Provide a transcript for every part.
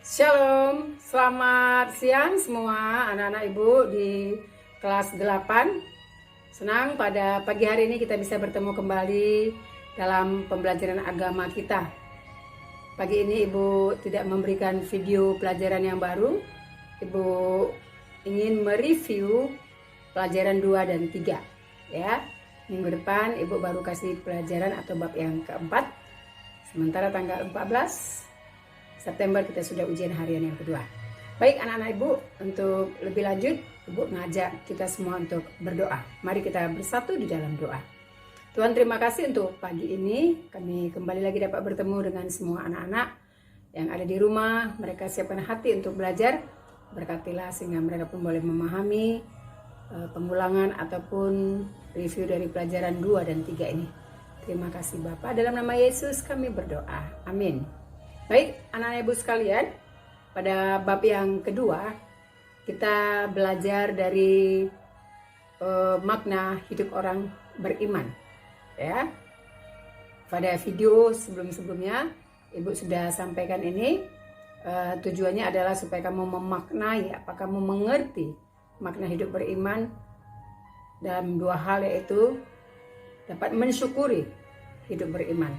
Shalom, selamat siang semua anak-anak ibu di kelas 8. Senang pada pagi hari ini kita bisa bertemu kembali dalam pembelajaran agama kita. Pagi ini ibu tidak memberikan video pelajaran yang baru. Ibu ingin mereview pelajaran 2 dan 3 ya. Minggu depan ibu baru kasih pelajaran atau bab yang keempat. Sementara tanggal 14 September kita sudah ujian harian yang kedua. Baik anak-anak ibu, untuk lebih lanjut ibu ngajak kita semua untuk berdoa. Mari kita bersatu di dalam doa. Tuhan, terima kasih untuk pagi ini kami kembali lagi dapat bertemu dengan semua anak-anak yang ada di rumah. Mereka siapkan hati untuk belajar. Berkatilah sehingga mereka pun boleh memahami pengulangan ataupun review dari pelajaran 2 dan 3 ini. Terima kasih Bapa, dalam nama Yesus kami berdoa. Amin. Baik, anak-anak ibu sekalian, pada bab yang kedua kita belajar dari makna hidup orang beriman. Ya, pada video sebelum-sebelumnya ibu sudah sampaikan ini, tujuannya adalah supaya kamu memaknai, kamu mengerti makna hidup beriman dalam dua hal, yaitu dapat mensyukuri hidup beriman.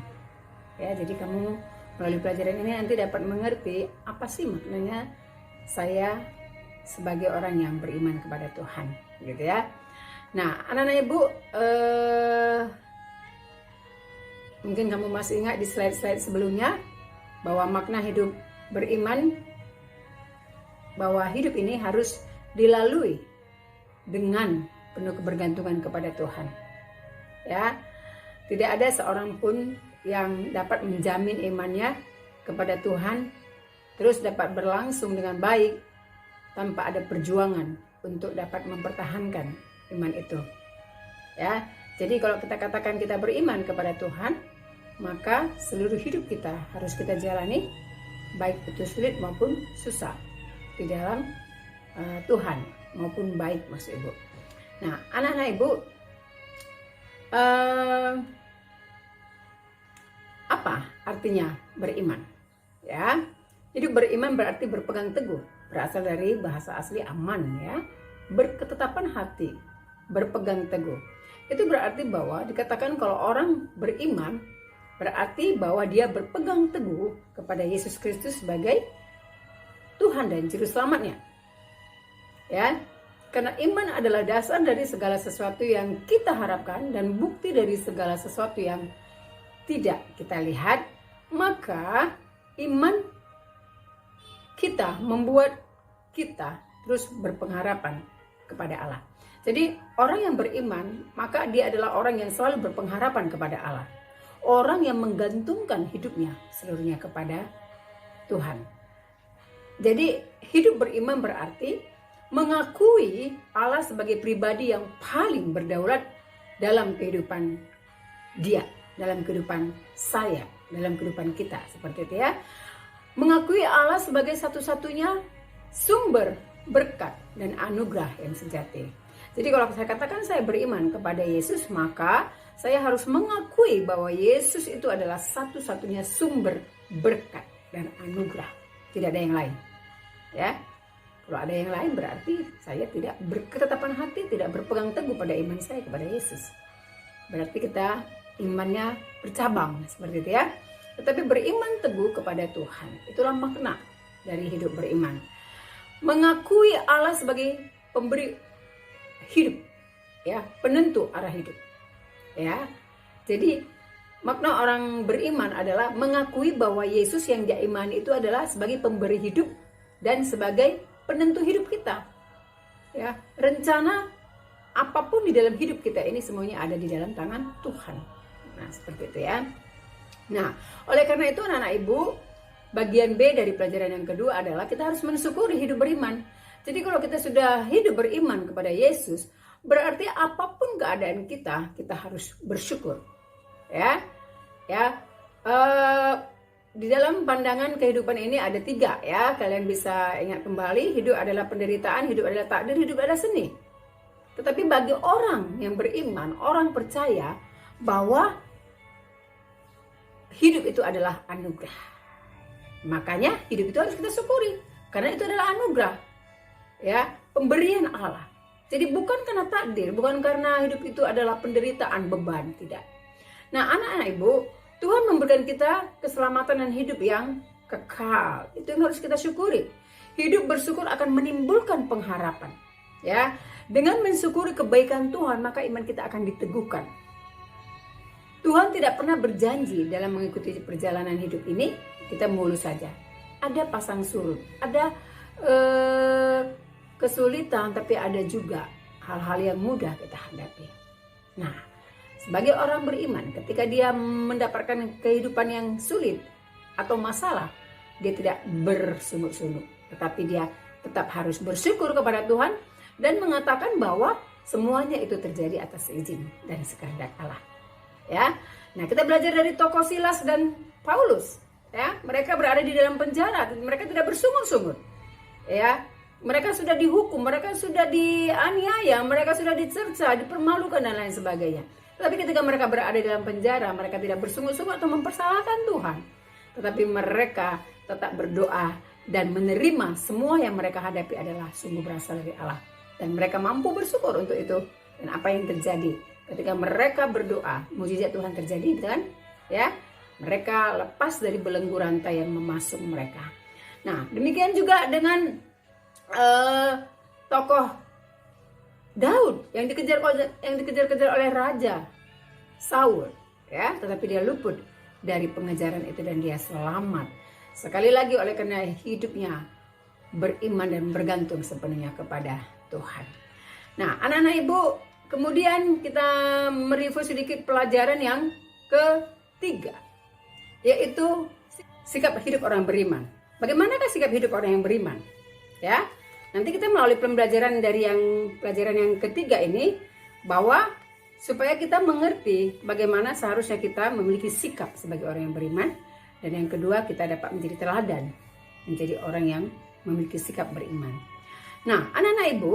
Ya, jadi kamu melalui pelajaran ini nanti dapat mengerti apa sih maknanya saya sebagai orang yang beriman kepada Tuhan, gitu ya. Nah, anak-anak ibu, mungkin kamu masih ingat di slide-slide sebelumnya bahwa makna hidup beriman, bahwa hidup ini harus dilalui dengan penuh kebergantungan kepada Tuhan. Ya, tidak ada seorang pun yang dapat menjamin imannya kepada Tuhan terus dapat berlangsung dengan baik tanpa ada perjuangan untuk dapat mempertahankan iman itu. Ya, jadi kalau kita katakan kita beriman kepada Tuhan, maka seluruh hidup kita harus kita jalani baik itu sulit maupun susah di dalam Tuhan maupun baik, maksud ibu. Nah, anak-anak ibu, apa artinya beriman? Ya, hidup beriman berarti berpegang teguh, berasal dari bahasa asli aman, ya, berketetapan hati, berpegang teguh. Itu berarti bahwa dikatakan kalau orang beriman berarti bahwa dia berpegang teguh kepada Yesus Kristus sebagai Tuhan dan Juru Selamatnya. Ya, karena iman adalah dasar dari segala sesuatu yang kita harapkan dan bukti dari segala sesuatu yang tidak kita lihat, maka iman kita membuat kita terus berpengharapan kepada Allah. Jadi orang yang beriman, maka dia adalah orang yang selalu berpengharapan kepada Allah. Orang yang menggantungkan hidupnya seluruhnya kepada Tuhan. Jadi hidup beriman berarti mengakui Allah sebagai pribadi yang paling berdaulat dalam kehidupan dia, dalam kehidupan saya, dalam kehidupan kita, seperti itu ya. Mengakui Allah sebagai satu-satunya sumber berkat dan anugerah yang sejati. Jadi kalau saya katakan saya beriman kepada Yesus, maka saya harus mengakui bahwa Yesus itu adalah satu-satunya sumber berkat dan anugerah. Tidak ada yang lain. Ya. Kalau ada yang lain berarti saya tidak berketetapan hati, tidak berpegang teguh pada iman saya kepada Yesus. Berarti kita imannya bercabang, seperti itu ya. Tetapi beriman teguh kepada Tuhan, itulah makna dari hidup beriman. Mengakui Allah sebagai pemberi hidup, ya, penentu arah hidup. Ya. Jadi makna orang beriman adalah mengakui bahwa Yesus yang dia imani itu adalah sebagai pemberi hidup dan sebagai penentu hidup kita. Ya, rencana apapun di dalam hidup kita ini semuanya ada di dalam tangan Tuhan. Nah, seperti itu ya. Nah, oleh karena itu anak-anak ibu, bagian B dari pelajaran yang kedua adalah kita harus mensyukuri hidup beriman. Jadi kalau kita sudah hidup beriman kepada Yesus, berarti apapun keadaan kita, kita harus bersyukur. Ya. Ya. Di dalam pandangan kehidupan ini ada 3 ya. Kalian bisa ingat kembali, hidup adalah penderitaan, hidup adalah takdir, hidup adalah seni. Tetapi bagi orang yang beriman, orang percaya bahwa hidup itu adalah anugerah. Makanya hidup itu harus kita syukuri, karena itu adalah anugerah, ya, pemberian Allah. Jadi bukan karena takdir, bukan karena hidup itu adalah penderitaan, beban, tidak. Nah, anak-anak Ibu, Tuhan memberikan kita keselamatan dan hidup yang kekal. Itu yang harus kita syukuri. Hidup bersyukur akan menimbulkan pengharapan, ya. Dengan mensyukuri kebaikan Tuhan, maka iman kita akan diteguhkan. Tuhan tidak pernah berjanji dalam mengikuti perjalanan hidup ini kita mulus saja. Ada pasang surut, ada kesulitan, tapi ada juga hal-hal yang mudah kita hadapi. Nah, sebagai orang beriman, ketika dia mendapatkan kehidupan yang sulit atau masalah, dia tidak bersungut-sungut, tetapi dia tetap harus bersyukur kepada Tuhan dan mengatakan bahwa semuanya itu terjadi atas izin dan kehendak Allah. Ya, nah kita belajar dari tokoh Silas dan Paulus. Ya, mereka berada di dalam penjara, mereka tidak bersungut-sungut. Ya, mereka sudah dihukum, mereka sudah dianiaya, mereka sudah dicerca, dipermalukan dan lain sebagainya. Tapi ketika mereka berada di dalam penjara, mereka tidak bersungut-sungut atau mempersalahkan Tuhan. Tetapi mereka tetap berdoa dan menerima semua yang mereka hadapi adalah sungguh berasal dari Allah. Dan mereka mampu bersyukur untuk itu. Dan apa yang terjadi ketika mereka berdoa, mukjizat Tuhan terjadi, kan? Ya, mereka lepas dari belenggu rantai yang memasuk mereka. Nah, demikian juga dengan tokoh Daud yang dikejar-kejar oleh Raja Saul, ya, tetapi dia luput dari pengejaran itu dan dia selamat. Sekali lagi oleh karena hidupnya beriman dan bergantung sepenuhnya kepada Tuhan. Nah, anak-anak Ibu, kemudian kita mereview sedikit pelajaran yang ketiga, yaitu sikap hidup orang beriman. Bagaimanakah sikap hidup orang yang beriman? Ya, nanti kita melalui pembelajaran dari pelajaran yang ketiga ini, bahwa supaya kita mengerti bagaimana seharusnya kita memiliki sikap sebagai orang yang beriman, dan yang kedua kita dapat menjadi teladan, menjadi orang yang memiliki sikap beriman. Nah, anak-anak Ibu,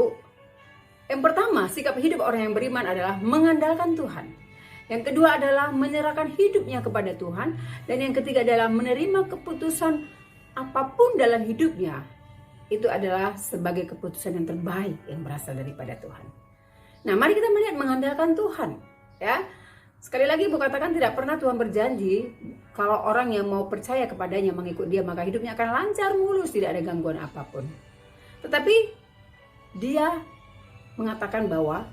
yang pertama, sikap hidup orang yang beriman adalah mengandalkan Tuhan. Yang kedua adalah menyerahkan hidupnya kepada Tuhan. Dan yang ketiga adalah menerima keputusan apapun dalam hidupnya. Itu adalah sebagai keputusan yang terbaik yang berasal daripada Tuhan. Nah, mari kita melihat mengandalkan Tuhan. Ya, sekali lagi Ibu katakan tidak pernah Tuhan berjanji kalau orang yang mau percaya kepadanya, mengikut dia, maka hidupnya akan lancar mulus, tidak ada gangguan apapun. Tetapi dia mengatakan bahwa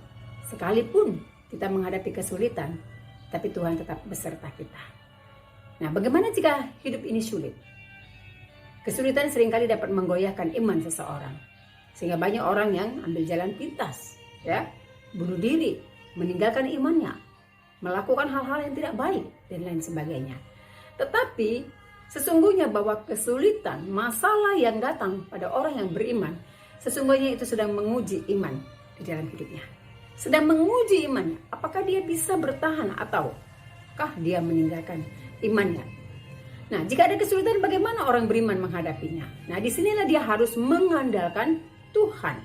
sekalipun kita menghadapi kesulitan, tapi Tuhan tetap beserta kita. Nah, bagaimana jika hidup ini sulit? Kesulitan seringkali dapat menggoyahkan iman seseorang, sehingga banyak orang yang ambil jalan pintas, ya, bunuh diri, meninggalkan imannya, melakukan hal-hal yang tidak baik dan lain sebagainya. Tetapi sesungguhnya bahwa kesulitan, masalah yang datang pada orang yang beriman, sesungguhnya itu sedang menguji iman di dalam hidupnya. Sedang menguji imannya. Apakah dia bisa bertahan ataukah dia meninggalkan imannya. Nah, jika ada kesulitan, bagaimana orang beriman menghadapinya? Nah, disinilah dia harus mengandalkan Tuhan.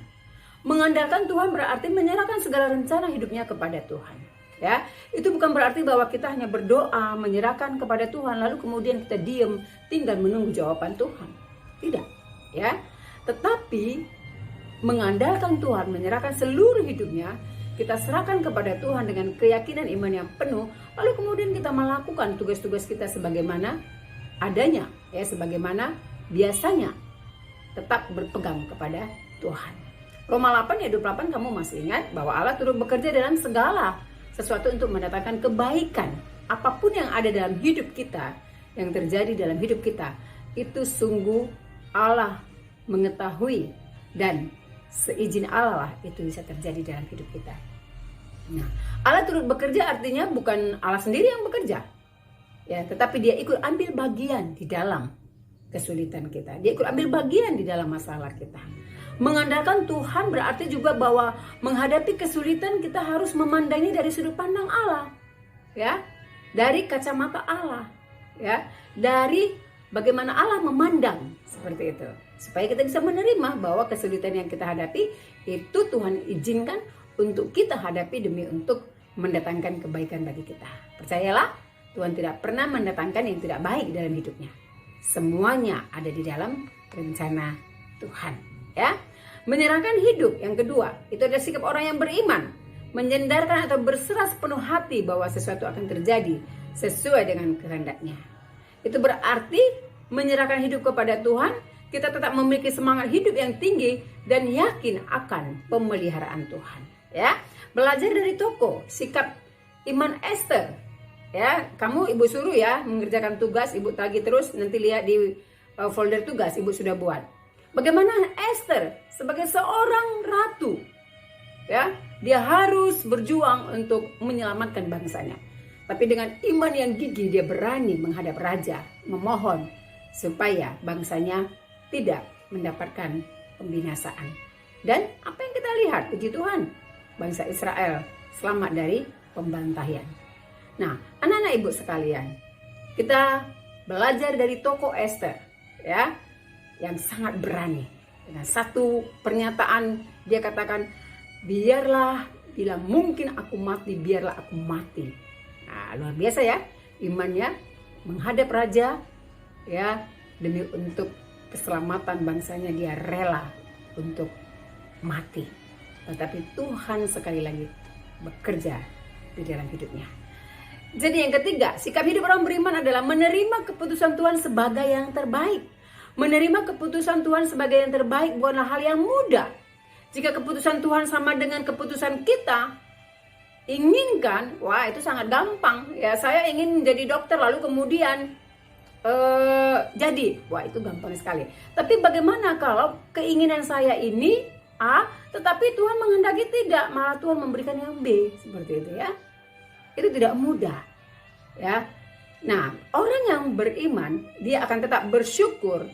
Mengandalkan Tuhan berarti menyerahkan segala rencana hidupnya kepada Tuhan. Ya, itu bukan berarti bahwa kita hanya berdoa, menyerahkan kepada Tuhan, lalu kemudian kita diam, tinggal menunggu jawaban Tuhan. Tidak, ya. Tetapi mengandalkan Tuhan, menyerahkan seluruh hidupnya, kita serahkan kepada Tuhan dengan keyakinan iman yang penuh, lalu kemudian kita melakukan tugas-tugas kita sebagaimana adanya, ya, sebagaimana biasanya, tetap berpegang kepada Tuhan. Roma 8 ayat 28, kamu masih ingat bahwa Allah turut bekerja dalam segala sesuatu untuk mendatangkan kebaikan. Apapun yang ada dalam hidup kita, yang terjadi dalam hidup kita, itu sungguh Allah mengetahui, dan seizin Allah lah itu bisa terjadi dalam hidup kita. Nah, Allah turut bekerja artinya bukan Allah sendiri yang bekerja, ya, tetapi dia ikut ambil bagian di dalam kesulitan kita. Dia ikut ambil bagian di dalam masalah kita. Mengandalkan Tuhan berarti juga bahwa menghadapi kesulitan kita harus memandangnya dari sudut pandang Allah, ya, dari kacamata Allah, ya, dari bagaimana Allah memandang, seperti itu, supaya kita bisa menerima bahwa kesulitan yang kita hadapi itu Tuhan izinkan untuk kita hadapi demi untuk mendatangkan kebaikan bagi kita. Percayalah, Tuhan tidak pernah mendatangkan yang tidak baik dalam hidupnya. Semuanya ada di dalam rencana Tuhan, ya. Menyerahkan hidup yang kedua, itu ada sikap orang yang beriman, menyandarkan atau berserah sepenuh hati bahwa sesuatu akan terjadi sesuai dengan kehendaknya. Itu berarti menyerahkan hidup kepada Tuhan, kita tetap memiliki semangat hidup yang tinggi dan yakin akan pemeliharaan Tuhan, ya. Belajar dari tokoh sikap iman Esther, ya. Kamu ibu suruh ya mengerjakan tugas, ibu tagih terus, nanti lihat di folder tugas ibu sudah buat. Bagaimana Esther sebagai seorang ratu, ya, dia harus berjuang untuk menyelamatkan bangsanya. Tapi dengan iman yang gigih dia berani menghadap raja, memohon supaya bangsanya tidak mendapatkan pembinasaan. Dan apa yang kita lihat, puji Tuhan, bangsa Israel selamat dari pembantaian. Nah, anak-anak ibu sekalian, kita belajar dari tokoh Esther, ya, yang sangat berani. Dengan satu pernyataan dia katakan, biarlah bila mungkin aku mati, biarlah aku mati. Nah, luar biasa ya imannya menghadap raja, ya, demi untuk keselamatan bangsanya dia rela untuk mati. Tetapi Tuhan sekali lagi bekerja di dalam hidupnya. Jadi yang ketiga, sikap hidup orang beriman adalah menerima keputusan Tuhan sebagai yang terbaik. Menerima keputusan Tuhan sebagai yang terbaik bukanlah hal yang mudah. Jika keputusan Tuhan sama dengan keputusan kita inginkan, wah itu sangat gampang. Ya, saya ingin menjadi dokter lalu kemudian jadi, wah itu gampang sekali. Tapi bagaimana kalau keinginan saya ini A, tetapi Tuhan menghendaki tidak, malah Tuhan memberikan yang B, seperti itu ya. Itu tidak mudah, ya. Nah, orang yang beriman dia akan tetap bersyukur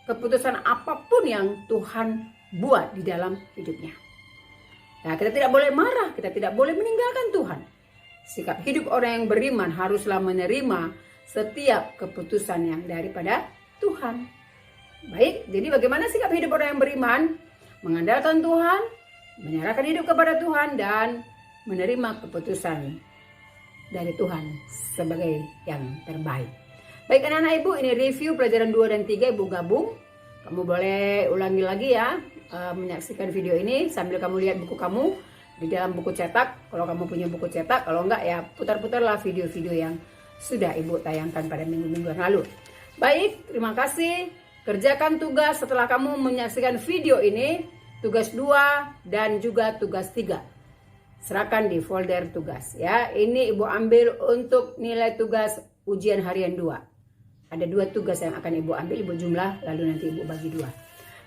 keputusan apapun yang Tuhan buat di dalam hidupnya. Nah, kita tidak boleh marah, kita tidak boleh meninggalkan Tuhan. Sikap hidup orang yang beriman haruslah menerima setiap keputusan yang daripada Tuhan. Baik, jadi bagaimana sikap hidup orang yang beriman? Mengandalkan Tuhan, menyerahkan hidup kepada Tuhan, dan menerima keputusan dari Tuhan sebagai yang terbaik. Baik anak-anak ibu, ini review pelajaran 2 dan 3 ibu gabung. Kamu boleh ulangi lagi ya, menyaksikan video ini sambil kamu lihat buku kamu di dalam buku cetak. Kalau kamu punya buku cetak, kalau enggak ya putar-putarlah video-video yang sudah ibu tayangkan pada minggu-minggu yang lalu. Baik, terima kasih. Kerjakan tugas setelah kamu menyaksikan video ini, tugas 2 dan juga tugas 3. Serahkan di folder tugas ya. Ini ibu ambil untuk nilai tugas ujian harian 2. Ada 2 tugas yang akan ibu ambil, ibu jumlah lalu nanti ibu bagi 2.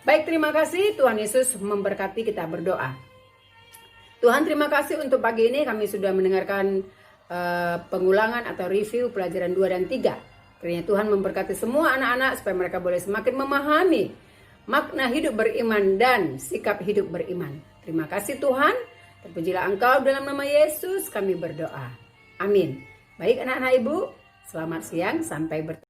Baik, terima kasih. Tuhan Yesus memberkati, kita berdoa. Tuhan, terima kasih untuk pagi ini kami sudah mendengarkan pengulangan atau review pelajaran 2 dan 3. Kiranya Tuhan memberkati semua anak-anak supaya mereka boleh semakin memahami makna hidup beriman dan sikap hidup beriman. Terima kasih Tuhan. Terpujilah Engkau, dalam nama Yesus kami berdoa. Amin. Baik anak-anak ibu, selamat siang, sampai bertemu.